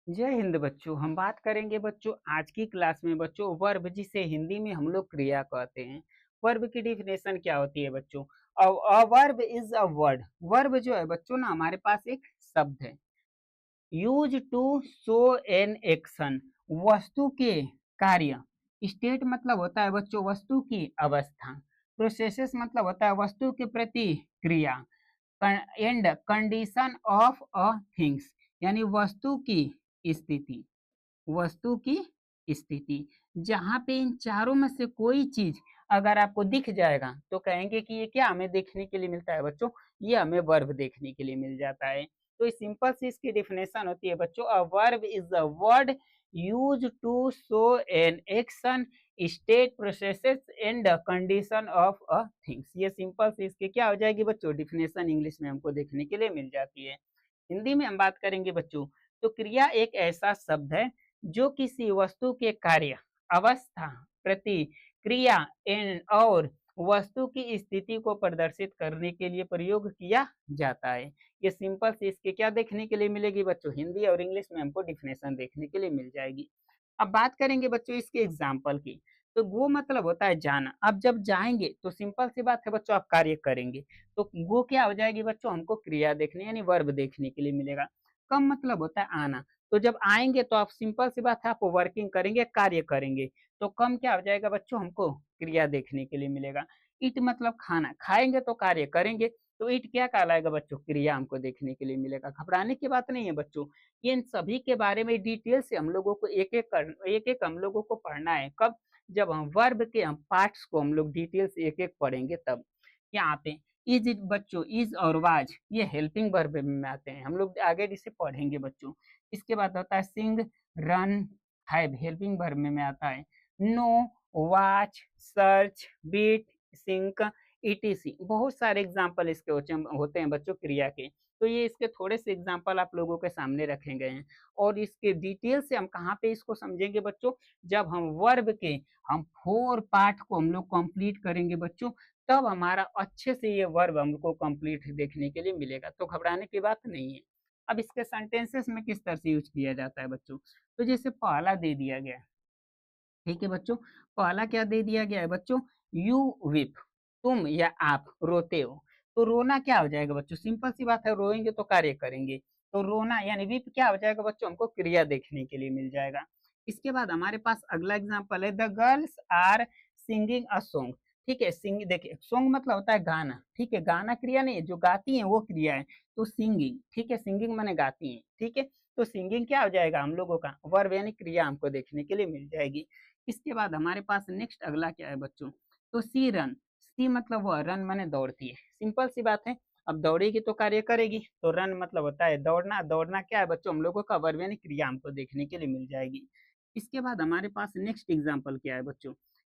जय हिंद बच्चों। हम बात करेंगे बच्चों आज की क्लास में बच्चों वर्ब, जिसे हिंदी में हम लोग क्रिया कहते हैं। वर्ब की डिफिनेशन क्या होती है बच्चों? Verb is a word. Verb जो है बच्चों ना हमारे पास एक शब्द है। Use to show an action, वस्तु के कार्य। स्टेट मतलब होता है बच्चों वस्तु की अवस्था। प्रोसेसेस मतलब होता है वस्तु के प्रति क्रिया। And condition of a things, यानी वस्तु की स्थिति। वस्तु की स्थिति, जहां पे इन चारों में से कोई चीज अगर आपको दिख जाएगा तो कहेंगे कि ये क्या हमें देखने के लिए मिलता है बच्चों, ये हमें वर्ब देखने के लिए मिल जाता है। तो इस सिंपल सी इसकी डिफिनेशन होती है बच्चों, a verb is a word use to show an action, state, processes and condition of a things. ये सिंपल सी इसकी क्या हो जाएगी बच्चों, डिफिनेशन इंग्लिश में हमको देखने के लिए मिल जाती है। हिंदी में हम बात करेंगे बच्चों, तो क्रिया एक ऐसा शब्द है जो किसी वस्तु के कार्य, अवस्था, प्रतिक्रिया और वस्तु की स्थिति को प्रदर्शित करने के लिए प्रयोग किया जाता है। ये सिंपल से इसके क्या देखने के लिए मिलेगी बच्चों, हिंदी और इंग्लिश में हमको डिफिनेशन देखने के लिए मिल जाएगी। अब बात करेंगे बच्चों इसके एग्जाम्पल की। तो गो मतलब होता है जाना। अब जब जाएंगे तो सिंपल सी बात है बच्चों, आप कार्य करेंगे। तो गो क्या हो जाएगी बच्चों, हमको क्रिया देखने यानी वर्ब देखने के लिए मिलेगा। कम मतलब होता है आना। तो जब आएंगे तो आप सिंपल सी बात है आप वर्किंग करेंगे, कार्य करेंगे। तो कम क्या हो जाएगा बच्चों, हमको क्रिया देखने के लिए मिलेगा। ईट मतलब खाना, खाएंगे तो कार्य करेंगे। तो ईट क्या कहलाएगा बच्चों, क्रिया हमको देखने के लिए मिलेगा। घबराने की बात नहीं है बच्चों, इन सभी के बारे में डिटेल से हम लोगों को एक एक हम लोगों को पढ़ना है। कब? जब हम वर्ब के हम पार्ट्स को हम लोग डिटेल से एक एक पढ़ेंगे तब। यहाँ पे इज बच्चों, इज और वाज ये हेल्पिंग वर्ब में आते हैं, हम लोग आगे इसे पढ़ेंगे बच्चों। इसके बाद होता है sing, run, have helping verb में आता है। Know, watch, search, beat, sink, ETC. बहुत सारे एग्जाम्पल इसके होते हैं बच्चों क्रिया के। तो ये इसके थोड़े से एग्जाम्पल आप लोगों के सामने रखे गए हैं। और इसके डिटेल से हम कहाँ पे इसको समझेंगे बच्चों, जब हम वर्ब के हम 4 पार्ट को हम लोग कंप्लीट करेंगे बच्चों, तब हमारा अच्छे से ये वर्ब हमको कंप्लीट देखने के लिए मिलेगा। तो घबराने की बात नहीं है। अब इसके सेंटेंसेस में किस तरह से यूज किया जाता है बच्चों, तो जैसे पहला दे दिया गया है, ठीक है बच्चों। पहला क्या दे दिया गया है बच्चों, यू विप, तुम या आप रोते हो। तो रोना क्या हो जाएगा बच्चों, सिंपल सी बात है, रोएंगे तो कार्य करेंगे। तो रोना यानी विप क्या हो जाएगा बच्चों, हमको क्रिया देखने के लिए मिल जाएगा। इसके बाद हमारे पास अगला एग्जाम्पल है, the girls are singing a song. ठीक है, सिंग देखिए, सॉन्ग मतलब होता है गाना। ठीक है, गाना क्रिया नहीं है, जो गाती है वो क्रिया है। तो सिंगिंग, ठीक है, सिंगिंग माने गाती है। ठीक है, तो सिंगिंग क्या हो जाएगा, हम लोगों का वर्ब यानी क्रिया हमको देखने के लिए मिल जाएगी। इसके बाद हमारे पास नेक्स्ट अगला क्या है बच्चों, तो सी रन। सी मतलब वह, रन माने दौड़ती है, सिंपल सी बात है। अब दौड़ेगी तो कार्य करेगी। तो रन मतलब होता है दौड़ना। दौड़ना क्या है बच्चों, हम लोगों का वर्ब यानी क्रिया हमको देखने के लिए मिल जाएगी। इसके बाद हमारे पास नेक्स्ट एग्जाम्पल क्या है बच्चों,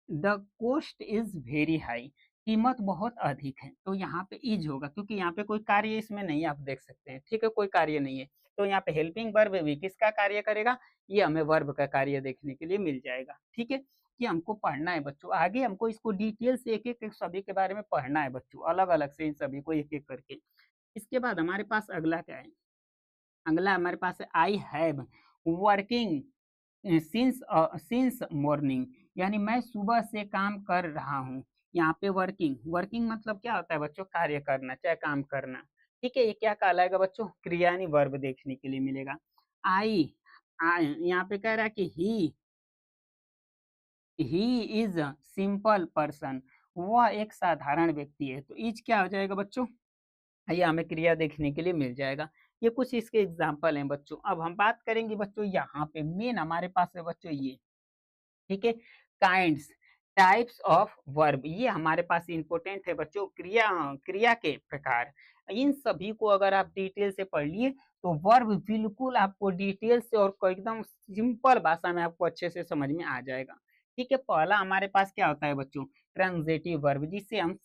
the cost is very high, कीमत बहुत अधिक है। तो यहाँ पे इज होगा, क्योंकि यहाँ पे कोई कार्य इसमें नहीं है, आप देख सकते हैं। ठीक है, कोई कार्य नहीं है। तो यहाँ पे हेल्पिंग वर्ब भी किसका कार्य करेगा, ये हमें वर्ब का कार्य देखने के लिए मिल जाएगा। ठीक है, ये हमको पढ़ना है बच्चों, आगे हमको इसको डिटेल से एक एक सभी के बारे में पढ़ना है बच्चों, अलग अलग से इन सभी को एक एक करके। इसके बाद हमारे पास अगला क्या है, अगला हमारे पास है I have working since morning, यानी मैं सुबह से काम कर रहा हूँ। यहाँ पे वर्किंग, वर्किंग मतलब क्या होता है बच्चों, कार्य करना, चाहे काम करना। ठीक है, ये क्या कहलाएगा बच्चों, क्रिया यानी वर्ब देखने के लिए मिलेगा। आई, आई यहाँ पे कह रहा है कि he is a simple person, वह एक साधारण व्यक्ति है। तो इज क्या हो जाएगा बच्चों, ये हमें क्रिया देखने के लिए मिल जाएगा। ये कुछ इसके एग्जाम्पल हैं बच्चों। अब हम बात करेंगे बच्चों, यहाँ पे मेन हमारे पास है बच्चों ये, ठीक है, काइंड्स, टाइप्स ऑफ वर्ब। ये हमारे पास इंपॉर्टेंट है बच्चों, क्रिया, क्रिया के प्रकार। इन सभी को अगर आप डिटेल से पढ़ लिए तो वर्ब बिल्कुल आपको डिटेल से और एकदम सिंपल भाषा में आपको अच्छे से समझ में आ जाएगा। ठीक है, पहला हमारे पास क्या होता है बच्चों, ट्रांजिटिव वर्ब, जिसे हम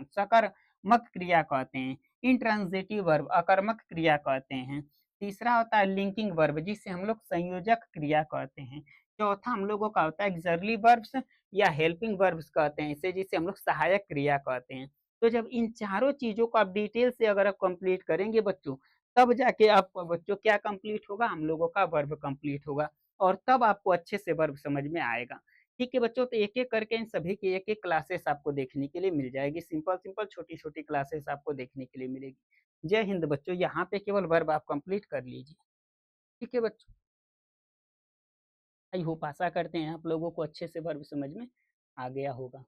सकर्मक क्रिया कहते हैं। इंट्रांजिटिव वर्ब अकर्मक क्रिया कहते हैं। तीसरा होता है लिंकिंग वर्ब, जिसे हम लोग संयोजक क्रिया कहते हैं। चौथा हम लोगों का होता है ऑक्सिलरी वर्ब्स या हेल्पिंग वर्ब्स कहते हैं इसे, जिसे हम लोग सहायक क्रिया कहते हैं। तो जब इन चारों चीजों को आप डिटेल से अगर आप कंप्लीट करेंगे बच्चों, तब जाके आप बच्चों क्या कंप्लीट होगा, हम लोगों का वर्ब कंप्लीट होगा और तब आपको अच्छे से वर्ब समझ में आएगा। ठीक है बच्चों, तो एक-एक करके इन सभी की एक-एक क्लासेस आपको देखने के लिए मिल जाएगी। सिंपल-सिंपल, छोटी-छोटी क्लासेस आपको देखने के लिए मिलेगी। जय हिंद बच्चों, यहाँ पे केवल वर्ब आप कंप्लीट कर लीजिए। ठीक है बच्चों, आई होप आशा करते हैं आप लोगों को अच्छे से वर्ब समझ में आ गया होगा।